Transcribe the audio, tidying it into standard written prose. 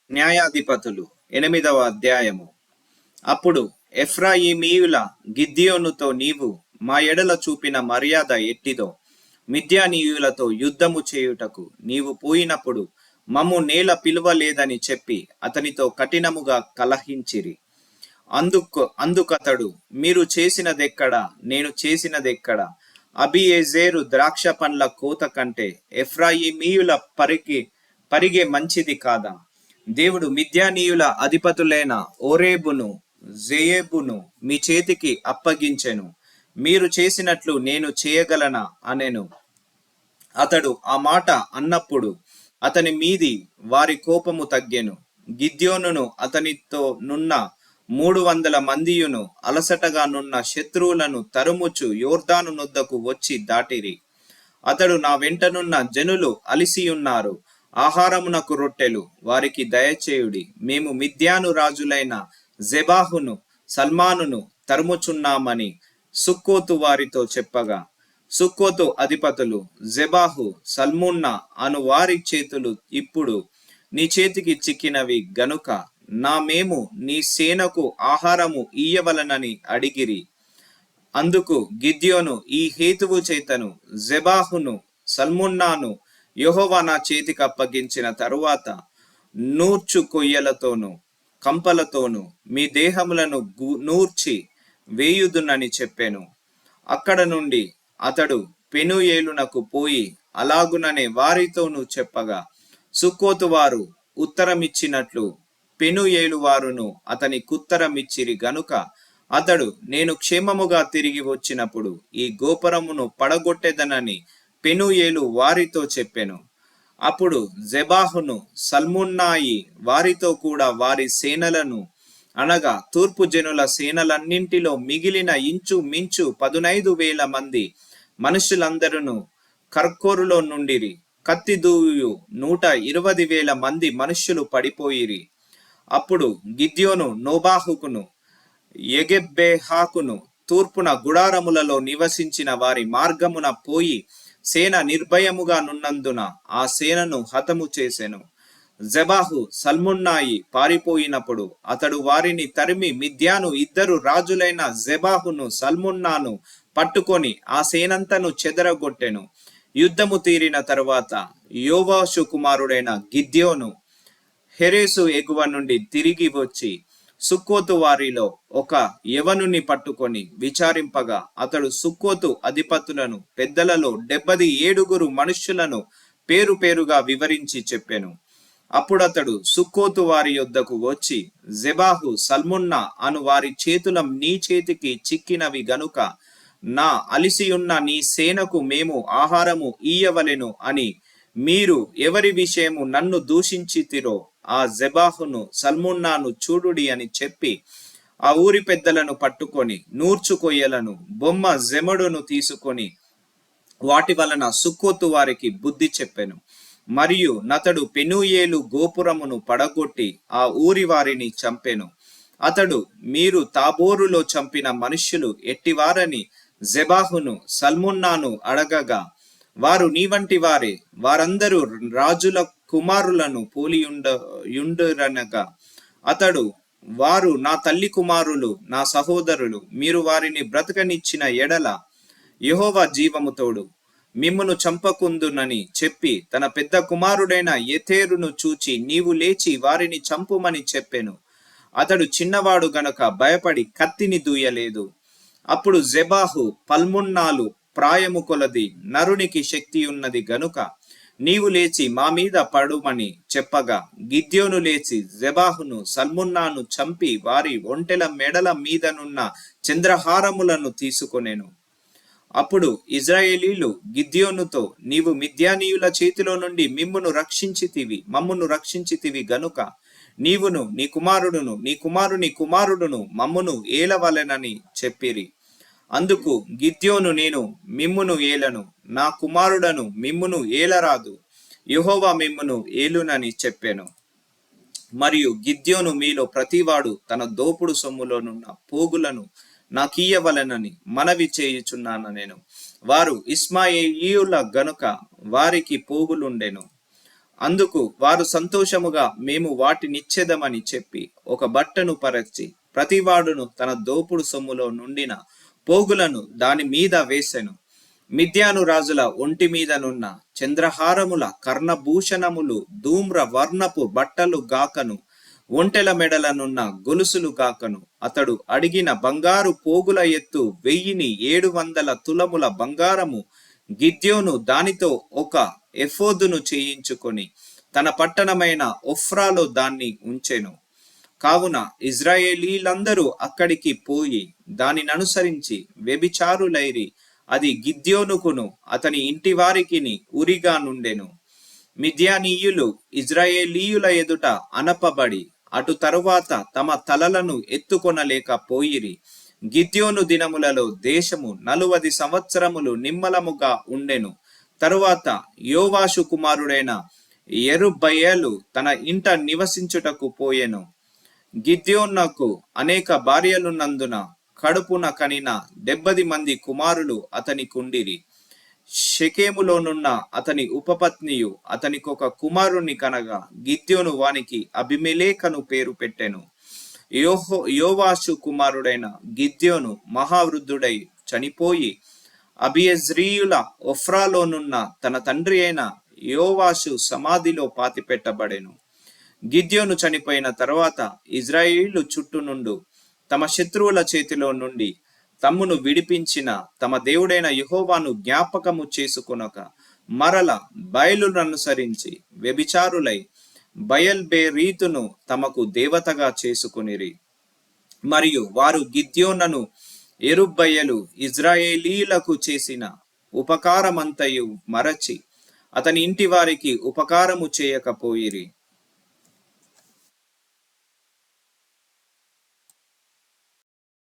న్యాయాధిపతులు 8వ అధ్యాయము. అప్పుడు ఎఫ్రాయిమీయుల గిద్యోనుతో, నీవు మా ఎడల చూపిన మర్యాద ఎట్టిదో, మిద్యానీయులతో యుద్ధము చేయుటకు నీవు పోయినప్పుడు మమ్ము నేల పిలువలేదని చెప్పి అతనితో కఠినముగా కలహించిరి. అందుకతడు, మీరు చేసినదెక్కడ, నేను చేసినదెక్కడ? అబియేజేరు ద్రాక్ష పండ్ల కోత కంటే ఎఫ్రాయిమీయుల పరిగె మంచిది కాదా? దేవుడు మిద్యానీయుల అధిపతులైన ఓరేబును జెయేబును మీ చేతికి అప్పగించెను. మీరు చేసినట్లు నేను చేయగలనా అనెను. అతడు ఆ మాట అన్నప్పుడు అతని మీది వారి కోపము తగ్గెను. గిద్యోనును అతనితో నున్న 300 మందియును అలసటగా నున్న శత్రువులను తరుముచు యోర్దాను నొద్దకు వచ్చి దాటిరి. అతడు, నా వెంటనున్న జనులు అలిసియున్నారు, ఆహారమునకు రొట్టెలు వారికి దయచేయుడి, మేము మిద్యాను రాజులైన జెబాహును సల్మానును తరుముచున్నామని సుక్కోతు వారితో చెప్పగా, సుక్కోతు అధిపతులు, జెబాహు సల్మున్నా అను వారి చేతులు ఇప్పుడు నీ చేతికి చిక్కినవి గనుక మేము నీ సేనకు ఆహారము ఇయ్యవలనని అడిగిరి. అందుకు గిద్యోను, ఈ హేతువు చేతను జెబాహును సల్మున్నాను యెహోవా నా చేతికి అప్పగించిన తరువాత నూర్చు కొయ్యలతోను కంపలతోను మీ దేహములను నూర్చి వేయుదునని చెప్పాను. అక్కడ నుండి అతడు పెనుయేలునకు పోయి అలాగుననే వారితోనూ చెప్పగా, సుక్కోతు వారు ఉత్తరమిచ్చినట్లు పెనుయేలు వారును అతని కుత్తరమిచ్చిరి గనుక అతడు, నేను క్షేమముగా తిరిగి వచ్చినప్పుడు ఈ గోపురమును పడగొట్టెదనని పెనుయేలు వారితో చెప్పెను. అప్పుడు జెబాహును సల్మున్నాయి వారితో కూడా వారి సేనలను, అనగా తూర్పు జనుల సేనలన్నింటిలో మిగిలిన ఇంచుమించు 15,000 మంది మనుషులందరూ కర్కోరులో నుండిరి. కత్తి దూయు 120,000 మంది మనుష్యులు పడిపోయిరి. అప్పుడు గిద్యోను నోబాహుకును యెగెబెహాకును తూర్పున గుడారములలో నివసించిన వారి మార్గమున పోయి సేన నిర్భయముగా నున్నందున ఆ సేనను హతము చేసెను. జెబాహు సల్మున్నాయి పారిపోయినప్పుడు అతడు వారిని తరిమి మిద్యాను 2 రాజులైన జెబాహును సల్మున్నాను పట్టుకొని ఆ సేనంతను చెదరగొట్టెను. యుద్ధము తీరిన తరువాత యోవాషు కుమారుడైన గిద్యోను హెరెసు ఎగువ నుండి తిరిగి వచ్చి సుక్కోతు వారిలో ఒక యవనుని పట్టుకొని విచారింపగా, అతడు సుక్కోతు అధిపతులను పెద్దలలో 77 మనుష్యులను పేరు పేరుగా వివరించి చెప్పెను. అప్పుడతడు సుక్కోతు వారి యొద్దకు వచ్చి, జెబాహు సల్మున్నా అను వారి చేతుల నీ చేతికి చిక్కినవి గనుక నా అలిసియున్న నీ సేనకు మేము ఆహారము ఇయ్యవలెను అని మీరు ఎవరి విషయము నన్ను దూషించితిరో ఆ జెబాహును సల్మున్నాను చూడుడి అని చెప్పి ఆ ఊరి పెద్దలను పట్టుకొని నూర్చు కొయ్యలను బొమ్మ జెమడును తీసుకొని వాటి వలన సుక్కోతు వారికి బుద్ధి చెప్పెను. మరియు నతడు పెనుయేలు గోపురమును పడగొట్టి ఆ ఊరి వారిని చంపెను. అతడు, మీరు తాబోరులో చంపిన మనుష్యులు ఎట్టివారని జెబాహును సల్మున్నాను అడగగా, వారు నీ వంటి వారే, వారందరూ రాజుల కుమారులను పోలియుండురనగా అతడు, వారు నా తల్లి కుమారులు, నా సహోదరులు, మీరు వారిని బ్రతకనిచ్చిన ఎడల యెహోవా జీవముతోడు మిమ్మును చంపకుందునని చెప్పి తన పెద్ద కుమారుడైన యెతెరును చూచి, నీవు లేచి వారిని చంపుమని చెప్పెను. అతడు చిన్నవాడు గనక భయపడి కత్తిని దూయలేదు. అప్పుడు జెబాహు, పల్మున్నాలు ప్రాయము కొలది నరునికి శక్తి ఉన్నది గనుక నీవు లేచి మా మీద పడుమని చెప్పగా, గిద్యోను లేచి జెబాహును సల్మున్నాను చంపి వారి ఒంటెల మెడల మీదనున్న చంద్రహారములను తీసుకొనెను. అప్పుడు ఇజ్రాయేలీలు గిద్యోనుతో, నీవు మిద్యానీయుల చేతిలో నుండి మమ్మును రక్షించితివి గనుక నీవును నీ కుమారుడును నీ కుమారుని కుమారుడును మమ్మును ఏలవలెనని చెప్పిరి. అందుకు గిద్యోను, నేను మిమ్మును ఏలను, నా కుమారుడను మిమ్మును ఏలరాదు, యెహోవా మిమ్మును ఏలునని చెప్పెను. మరియు గిద్యోను, మీలో ప్రతివాడు తన దోపుడు సొమ్ములోనున్న పోగులను నాకియ్యవలెనని మనవి చేయుచున్నాను నేను. వారు ఇష్మాయేలీయుల గనుక వారికి పోగులుండెను. అందుకు వారు సంతోషముగా మేము వాటినిచ్చేదమని చెప్పి ఒక బట్టను పరచి ప్రతివాడును తన దోపుడు సొమ్ములో నుండిన పోగులను దాని మీద వేసెను. మిద్యాను రాజుల ఒంటి మీదనున్న చంద్రహారముల కర్ణభూషణములు ధూమ్ర వర్ణపు బట్టలు గాకను ఒంటెల మెడలనున్న గొలుసులు గాకను అతడు అడిగిన బంగారు పోగుల ఎత్తు 1700 తులముల బంగారము. గిద్యోను దానితో ఒక ఎఫోదును చేయించుకొని తన పట్టణమైన ఒఫ్రాలో దాన్ని ఉంచెను. కావున ఇజ్రాయేలీలందరూ అక్కడికి పోయి దానిననుసరించి వ్యభిచారులైరి. అది గిద్యోనుకును అతని ఇంటి వారికిని ఉరిగా నుండెను. మిద్యానీయులు ఇజ్రాయేలీయుల ఎదుట అనపబడి అటు తరువాత తమ తలలను ఎత్తుకొనలేకపోయిరి. గిద్యోను దినములలో దేశము 40 సంవత్సరములు నిమ్మలముగా ఉండెను. తరువాత యోవాషు కుమారుడైన యెరుబ్బయలు తన ఇంట నివసించుటకు పోయెను. గిద్యోనుకు అనేక భార్యలున్నందున కడుపున కనిన 70 మంది కుమారులు అతనికుండిరి. షెకెములోనున్న అతని ఉపపత్నియు అతనికొక కుమారుని కనగా గిద్యోను వానికి అబిమెలేకను పేరు పెట్టెను. యోవాషు కుమారుడైన గిద్యోను మహావృద్ధుడై చనిపోయి అబియెజ్రీయుల ఒఫ్రాలోనున్న తన తండ్రి అయిన యోవాషు సమాధిలో పాతిపెట్టబడెను. గిద్యోను చనిపోయిన తరువాత ఇజ్రాయేలు చుట్టూ నుండు తమ శత్రువుల చేతిలో నుండి తమ్మును విడిపించిన తమ దేవుడైన యెహోవాను జ్ఞాపకము చేసుకొనక మరల బయలుననుసరించి వ్యభిచారులై బయల్బెరీతును తమకు దేవతగా చేసుకొనిరి. మరియు వారు గిద్యోనును యెరుబ్బయలు ఇజ్రాయేలీయులకు చేసిన ఉపకారమంతయు మరచి అతని ఇంటి వారికి ఉపకారము చేయకపోయిరి.